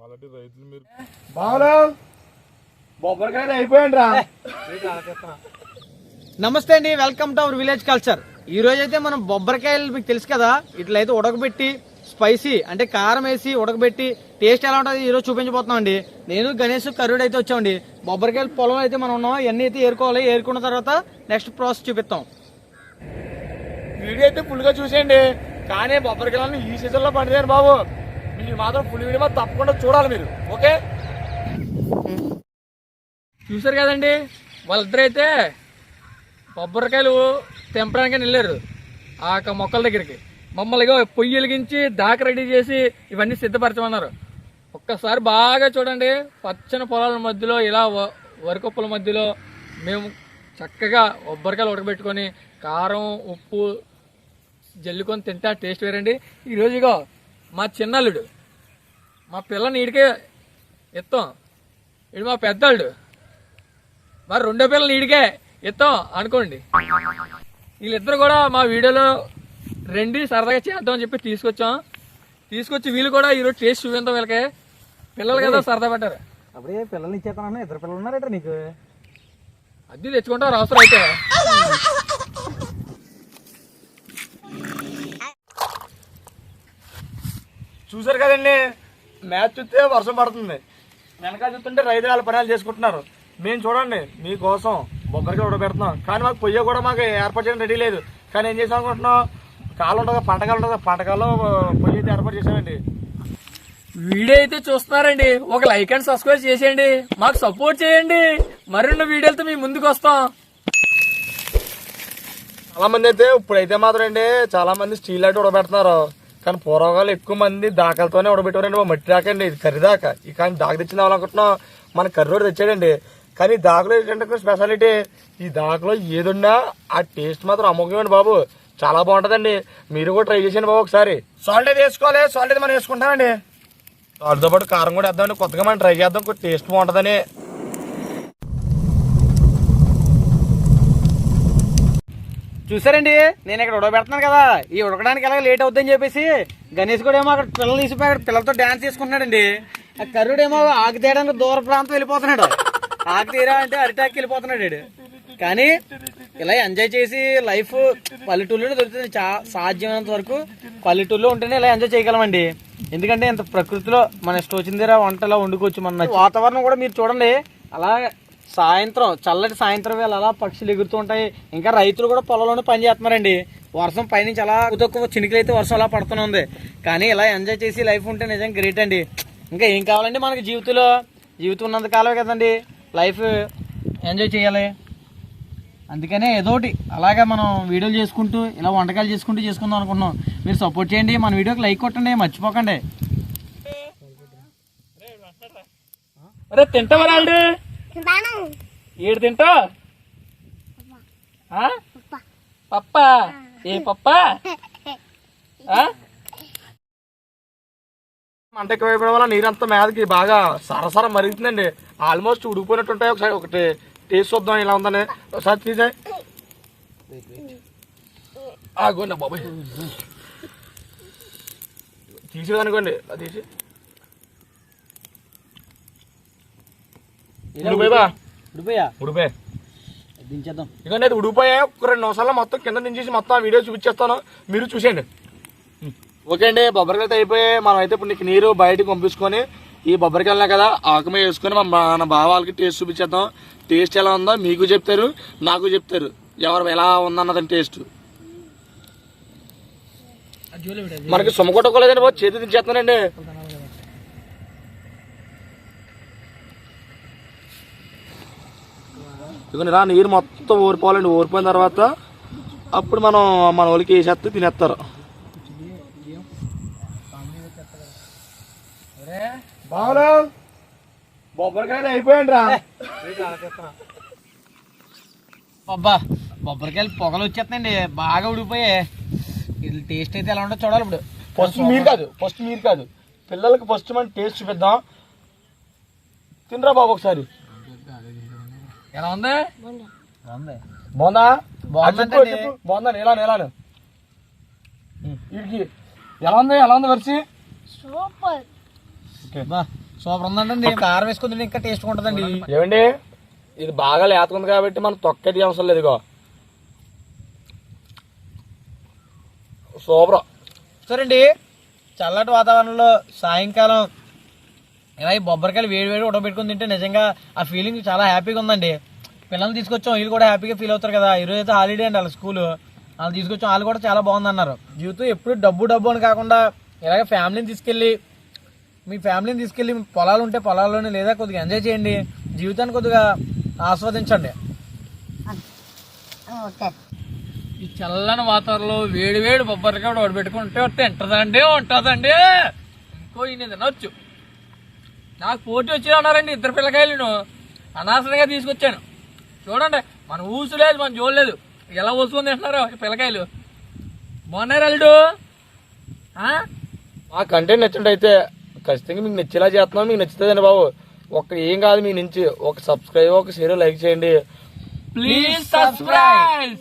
Already రైతులు మీరు బావులు బొబ్బరికాయలు అయిపోయాడు రా. నమస్తే అండి, welcome to our village culture. ఈ రోజు అయితే మనం బొబ్బరికాయలు మీకు తెలుసు కదా, ఇట్లయితే ఉడకబెట్టి స్పైసీ అంటే కారం వేసి ఉడకబెట్టి టేస్ట్ ఎలా ఉంటుంది ఈరోజు చూపించబోతున్నాం అండి. నేను గణేష్ కరుడు అయితే వచ్చామండి. బొబ్బరికాయల పొలం అయితే మనం ఉన్నాం, ఇవన్నీ అయితే ఏరుకోవాలి. ఏరుకున్న తర్వాత నెక్స్ట్ ప్రాసెస్ చూపిస్తాం. వీడియో అయితే ఫుల్ గా చూసేయండి. కానీ బొబ్బరికాయలను ఈ సీజన్ లో పండుతారు బాబు. మీరు మాత్రం ఫుల్ వీడియో మాత్రం తప్పకుండా చూడాలి మీరు. ఓకే, చూసారు కదండి, వాళ్ళిద్దరైతే కొబ్బరికాయలు తెంపడానికి వెళ్ళారు ఆ మొక్కల దగ్గరికి. మమ్మల్ని పొయ్యి వెలిగించి దాక రెడీ చేసి ఇవన్నీ సిద్ధపరచమన్నారు. ఒక్కసారి బాగా చూడండి, పచ్చని పొలాల మధ్యలో ఇలా వరికొప్పల మధ్యలో మేము చక్కగా కొబ్బరికాయలు ఉడకబెట్టుకొని కారం ఉప్పు జల్లుకొని తింటే ఆ టేస్ట్ వేరండి. ఈరోజు ఇగో మా చిన్నల్లుడు, మా పిల్లని ఈడికే ఎత్తాం, ఇడు మా పెద్దల్లుడు, మరి రెండో పిల్లలు ఈడికే ఎత్తాం అనుకోండి. వీళ్ళిద్దరు కూడా మా వీడియోలో రండి సరదాగా చేద్దామని చెప్పి తీసుకొచ్చి వీళ్ళు కూడా ఈరోజు టేస్ట్ చూపిద్దాం. వీళ్ళకి పిల్లలు కదా సరదా పడ్డారు. అప్పుడే పిల్లల్ని ఇచ్చేస్తాను, ఇద్దరు పిల్లలు ఉన్నారట నీకు. అది తెచ్చుకుంటారు అవసరం అయితే. చూసారు కదండి, మ్యాచ్ చూస్తే వర్షం పడుతుంది, వెనకాల చూస్తుంటే రైతులు వాళ్ళ పనులు చేసుకుంటున్నారు. మేము చూడండి మీకోసం బొబ్బరికాయ ఉడకబెడుతున్నాం. కానీ మాకు పొయ్యి కూడా మాకు ఏర్పాటు చేయడం రెడీ లేదు. కానీ ఏం చేసాం అనుకుంటున్నాం, కాలం ఉంటుంది, పంటకాలం ఉంటుంది, పంటకాల్లో పొయ్యి అయితే ఏర్పాటు చేసామండి. వీడియో అయితే చూస్తున్నారండి, ఒక లైక్ అండ్ సబ్స్క్రైబ్ చేసేయండి, మాకు సపోర్ట్ చేయండి. మరిన్ని వీడియోలతో మీ ముందుకు వస్తాం. చాలా మంది అయితే ఇప్పుడైతే మాత్రం అండి చాలా మంది స్టీల్ అయితే ఉడకబెడుతున్నారు. కానీ పూర్వకాలు ఎక్కువ మంది దాకలతోనే ఉడబెట్టారండి. మట్టి దాకండి, ఇది కర్రీ దాకా. కానీ దాక తెచ్చింది అవ్వాలనుకుంటున్నాం, మన కర్రీ కూడా తెచ్చాడండి. కానీ దాకలో ఏంటంటే స్పెషాలిటీ, ఈ దాకలో ఏదున్నా ఆ టేస్ట్ మాత్రం అమోఘమండి బాబు, చాలా బాగుంటుందండి. మీరు కూడా ట్రై చేసేయండి బాబు ఒకసారి. సాల్ట్ అయితే వేసుకోవాలి, సాల్ట్ అయితే మనం వేసుకుంటామండి. సాల్ట్తో పాటు కారం కూడా వేద్దామండి, కొత్తగా మనం ట్రై చేద్దాం, టేస్ట్ బాగుంటుందని. చూసారండి, నేను ఇక్కడ ఉడకబెడుతున్నాను కదా, ఈ ఉడకడానికి ఎలాగ లేట్ అవుతుందని చెప్పేసి గణేష్ కూడా ఏమో అక్కడ పిల్లలు తీసిపోయి అక్కడ పిల్లలతో డాన్స్ చేసుకుంటున్నాడండి. ఆ కర్రుడేమో ఆకు తీయడానికి దూర ప్రాంతం వెళ్ళిపోతున్నాడు. ఆకు తీరా అంటే అరిటాకి వెళ్ళిపోతున్నాడు. కానీ ఇలా ఎంజాయ్ చేసి లైఫ్ పల్లెటూరులో దొరుకుతుంది. సాధ్యమైనంత వరకు పల్లెటూరులో ఉంటేనే ఇలా ఎంజాయ్ చేయగలమండి. ఎందుకంటే ఇంత ప్రకృతిలో మన ఇష్టం వచ్చిన దగ్గర వంటలా వండుకోవచ్చు. మన వాతావరణం కూడా మీరు చూడండి, అలా సాయంత్రం చల్లటి సాయంత్రం వేళ అలా పక్షులు ఎగురుతూ ఉంటాయి. ఇంకా రైతులు కూడా పొలంలోనే పని చేస్తున్నారండి. వర్షం పైనుంచి అలా తక్కువ చినుకులు అయితే వర్షం అలా పడుతూనే ఉంది. కానీ ఇలా ఎంజాయ్ చేసి లైఫ్ ఉంటే నిజంగా గ్రేట్ అండి. ఇంకా ఏం కావాలండి మనకి జీవితం ఉన్నంత కాలమే కదండి, లైఫ్ ఎంజాయ్ చేయాలి. అందుకనే ఏదోటి అలాగా మనం వీడియోలు చేసుకుంటూ ఇలా వంటకాలు చేసుకుందాం అనుకుంటున్నాం. మీరు సపోర్ట్ చేయండి, మన వీడియోకి లైక్ కొట్టండి, మర్చిపోకండి. అరే తింటావా రాళ్ళు? ఏడు తింటావు? పప్ప ఏ పప్ప? మంట ఎక్కువ అయిపోవడం వల్ల నీరంతా మీదకి బాగా సరసర మరుగుతుందండి. ఆల్మోస్ట్ ఉడికిపోయినట్టు ఉంటాయి. ఒకసారి ఒకటి టేస్ట్ చూద్దాం ఇలా ఉందని. ఒకసారి తీసాయి ఆగోండి బాబాయ్, తీసేదనుకోండి అది తీసి ఉడిపోయా దించేద్దాం. ఇక ఉడిపోయా. ఒక 2 నిమిషాల్లో మొత్తం కింద దించేసి మొత్తం ఆ వీడియో చూపించేస్తాను, మీరు చూసేయండి. ఓకే అండి, బొబ్బరికాయలు అయిపోయాయి. మనం అయితే ఇప్పుడు నీకు నీరు బయటకు పంపించుకొని ఈ బొబ్బరికాయలనే కదా ఆకుమే వేసుకొని మన బావ వాళ్ళకి టేస్ట్ చూపించేద్దాం. టేస్ట్ ఎలా ఉందో మీకు చెప్తారు, నాకు చెప్తారు, ఎవరు ఎలా ఉందన్నదని టేస్ట్. మనకి సొమ్ము కొట్టుకోలేదండి బాబు, చేతి దించేస్తానండి. ఇక రా నీరు మొత్తం ఊరిపోవాలండి. ఊరిపోయిన తర్వాత అప్పుడు మన వాళ్ళకి వేసేస్తే తినేస్తారు. బావులు బొబ్బరికాయలు అయిపోయాడు రా. అబ్బా బొబ్బరికాయలు పొగలు వచ్చేస్తున్నాయండి, బాగా ఉడిపోయాయి. ఇది టేస్ట్ అయితే ఎలా ఉంటుందో చూడాలి. ఇప్పుడు ఫస్ట్ మీరు కాదు పిల్లలకి ఫస్ట్ మనం టేస్ట్ చూపిద్దాం. తినరా బాబు ఒకసారి. ఎలా ఉంది? బాగుందా? బాగుందా? ఎలాను వీడికి ఎలా ఉంది వరిసి? సూపర్. ఓకే సూపర్ ఉందండి. కారం వేసుకుంటే ఇంకా టేస్ట్ ఉంటుందండి. ఏమండి ఇది బాగా లేతకుంది కాబట్టి మనం తొక్కది అవసరం లేదు. ఇగో సూపర్. సరేండి, చల్లటి వాతావరణంలో సాయంకాలం ఇలా ఈ బొబ్బరికాయలు వేడి ఉడకబెట్టుకుని తింటే నిజంగా ఆ ఫీలింగ్ చాలా హ్యాపీగా ఉందండి. పిల్లల్ని తీసుకొచ్చాం, వీళ్ళు కూడా హ్యాపీగా ఫీల్ అవుతారు కదా. ఈరోజు అయితే హాలిడే అండి వాళ్ళ స్కూల్. వాళ్ళు తీసుకొచ్చాం, వాళ్ళు కూడా చాలా బాగుందన్నారు. జీవితం ఎప్పుడు డబ్బు అని కాకుండా ఇలాగే ఫ్యామిలీని తీసుకెళ్ళి మీ పొలాలు ఉంటే పొలాల్లోనే లేదా కొద్దిగా ఎంజాయ్ చేయండి. జీవితాన్ని కొద్దిగా ఆస్వాదించండి. ఈ చల్లని వాతావరణంలో వేడి బొబ్బరికాయ ఉడబెట్టుకుంటే ఉంటుందండి. ఇంకో ఇన్ని తినొచ్చు. నాకు పోటీ వచ్చి అన్నారండి ఇద్దరు పిల్లకాయలను అనవసరంగా తీసుకొచ్చాను. చూడండి, మన ఊసు లేదు, మన జోలు లేదు, ఎలా ఊసుకొని తింటున్నారు పిల్లకాయలు. బాగున్నారు అల్లుడు. మా కంటెంట్ నచ్చింది అయితే ఖచ్చితంగా మీకు నచ్చేలా చేస్తున్నాం. మీకు నచ్చుతుందండి బాబు. ఏం కాదు మీ నుంచి ఒక సబ్స్క్రైబ్, ఒక షేర్, లైక్ చేయండి. Please subscribe.